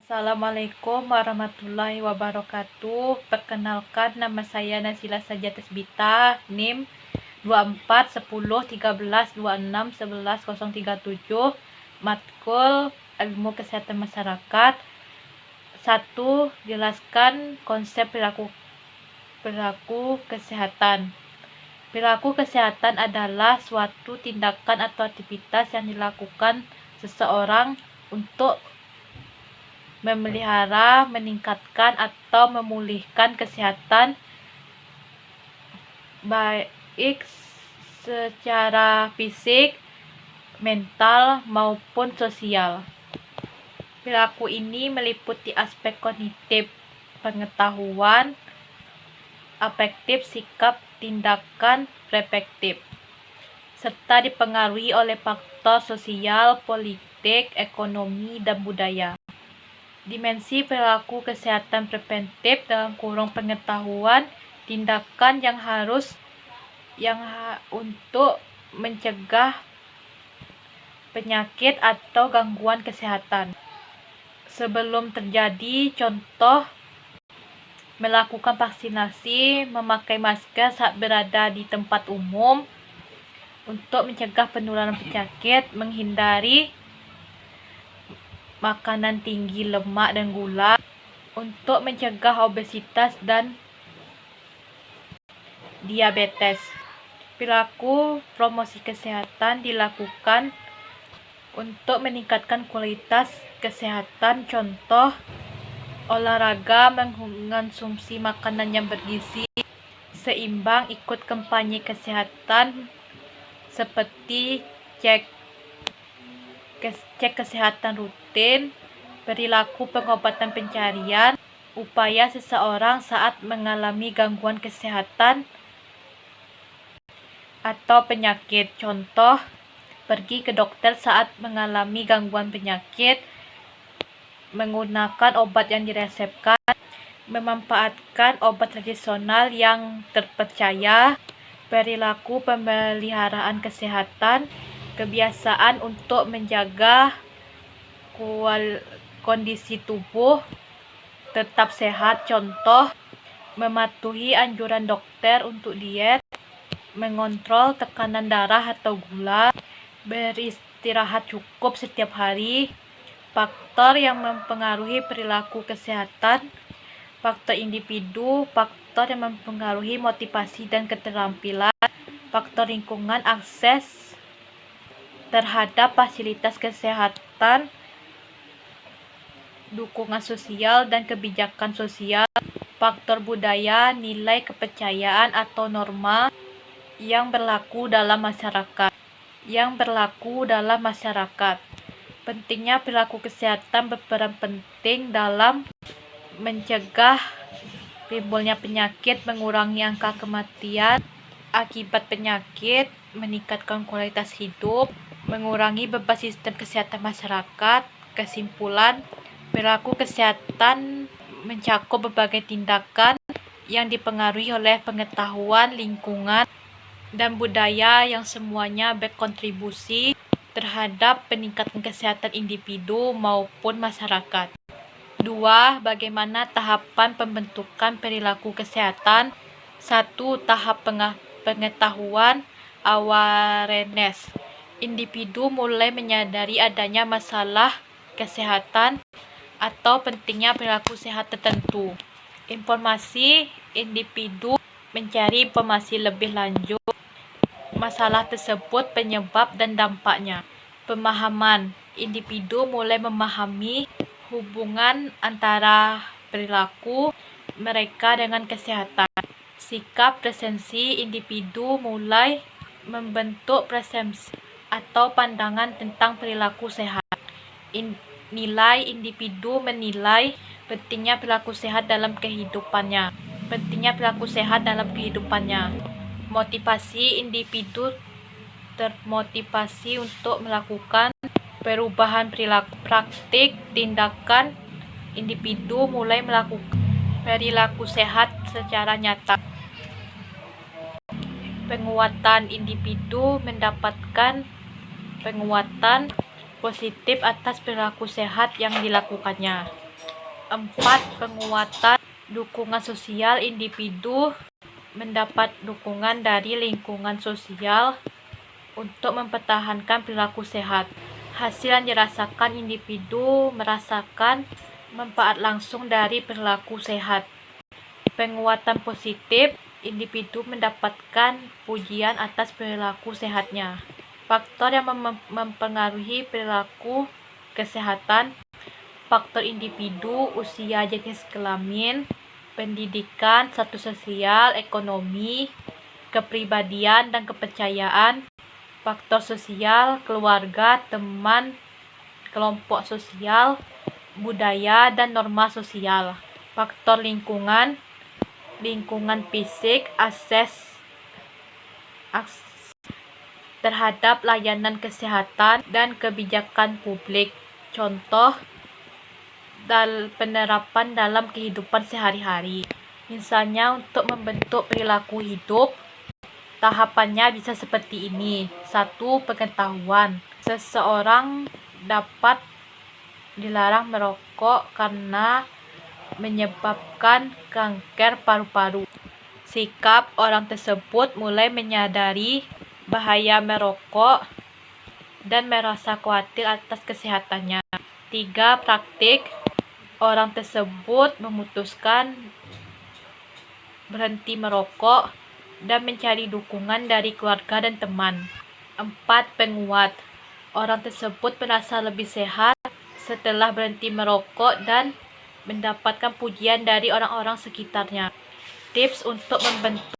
Assalamualaikum warahmatullahi wabarakatuh. Perkenalkan, nama saya Nasila Saja Tasbita, NIM 241013261137, matkul ilmu kesehatan masyarakat. 1. Jelaskan konsep perilaku kesehatan. Perilaku kesehatan adalah suatu tindakan atau aktivitas yang dilakukan seseorang untuk memelihara, meningkatkan, atau memulihkan kesehatan baik secara fisik, mental, maupun sosial. Perilaku ini meliputi aspek kognitif, pengetahuan, afektif, sikap, tindakan, reflektif, serta dipengaruhi oleh faktor sosial, politik, ekonomi, dan budaya. Dimensi perilaku kesehatan preventif (pengetahuan, tindakan untuk mencegah penyakit atau gangguan kesehatan sebelum terjadi. Contoh, melakukan vaksinasi, memakai masker saat berada di tempat umum untuk mencegah penularan penyakit, menghindari makanan tinggi lemak dan gula untuk mencegah obesitas dan diabetes. Perilaku promosi kesehatan dilakukan untuk meningkatkan kualitas kesehatan. Contoh, olahraga, mengonsumsi makanan yang bergizi seimbang, ikut kampanye kesehatan seperti cek kesehatan rutin, perilaku pengobatan pencarian, upaya seseorang saat mengalami gangguan kesehatan atau penyakit. Contoh, pergi ke dokter saat mengalami gangguan penyakit, menggunakan obat yang diresepkan, memanfaatkan obat tradisional yang terpercaya, perilaku pemeliharaan kesehatan, kebiasaan untuk menjaga kondisi tubuh tetap sehat. Contoh, mematuhi anjuran dokter untuk diet, mengontrol tekanan darah atau gula, beristirahat cukup setiap hari. Faktor yang mempengaruhi perilaku kesehatan: faktor individu, faktor yang mempengaruhi motivasi dan keterampilan, faktor lingkungan, akses terhadap fasilitas kesehatan, dukungan sosial dan kebijakan sosial, faktor budaya, nilai kepercayaan atau norma yang berlaku dalam masyarakat. Pentingnya perilaku kesehatan berperan penting dalam mencegah timbulnya penyakit, mengurangi angka kematian akibat penyakit, meningkatkan kualitas hidup, mengurangi beban sistem kesehatan masyarakat. Kesimpulan, perilaku kesehatan mencakup berbagai tindakan yang dipengaruhi oleh pengetahuan, lingkungan, dan budaya yang semuanya berkontribusi terhadap peningkatan kesehatan individu maupun masyarakat. 2. Bagaimana tahapan pembentukan perilaku kesehatan? 1. Tahap pengetahuan, awareness. Individu mulai menyadari adanya masalah kesehatan atau pentingnya perilaku sehat tertentu. Informasi, individu mencari informasi lebih lanjut masalah tersebut, penyebab dan dampaknya. Pemahaman, individu mulai memahami hubungan antara perilaku mereka dengan kesehatan. Sikap, persepsi, individu mulai membentuk persepsi atau pandangan tentang perilaku sehat. Nilai, individu menilai pentingnya perilaku sehat dalam kehidupannya. Motivasi, individu termotivasi untuk melakukan perubahan perilaku. Praktik, tindakan, individu mulai melakukan perilaku sehat secara nyata. Penguatan, individu mendapatkan penguatan positif atas perilaku sehat yang dilakukannya. 4. Penguatan dukungan sosial. Individu mendapat dukungan dari lingkungan sosial untuk mempertahankan perilaku sehat. Hasil yang dirasakan: individu merasakan manfaat langsung dari perilaku sehat. Penguatan positif: individu mendapatkan pujian atas perilaku sehatnya. Faktor yang mempengaruhi perilaku kesehatan: faktor individu, usia, jenis kelamin, pendidikan, status sosial, ekonomi, kepribadian, dan kepercayaan. Faktor sosial, keluarga, teman, kelompok sosial, budaya, dan norma sosial. Faktor lingkungan fisik, akses terhadap layanan kesehatan, dan kebijakan publik. Contoh penerapan dalam kehidupan sehari-hari. Misalnya, untuk membentuk perilaku hidup, tahapannya bisa seperti ini. 1. Pengetahuan. Seseorang dapat dilarang merokok karena menyebabkan kanker paru-paru. Sikap: orang tersebut mulai menyadari bahaya merokok dan merasa khawatir atas kesehatannya. 3. Praktik: orang tersebut memutuskan berhenti merokok dan mencari dukungan dari keluarga dan teman. 4. Penguat: orang tersebut merasa lebih sehat setelah berhenti merokok dan mendapatkan pujian dari orang-orang sekitarnya. Tips untuk membentuk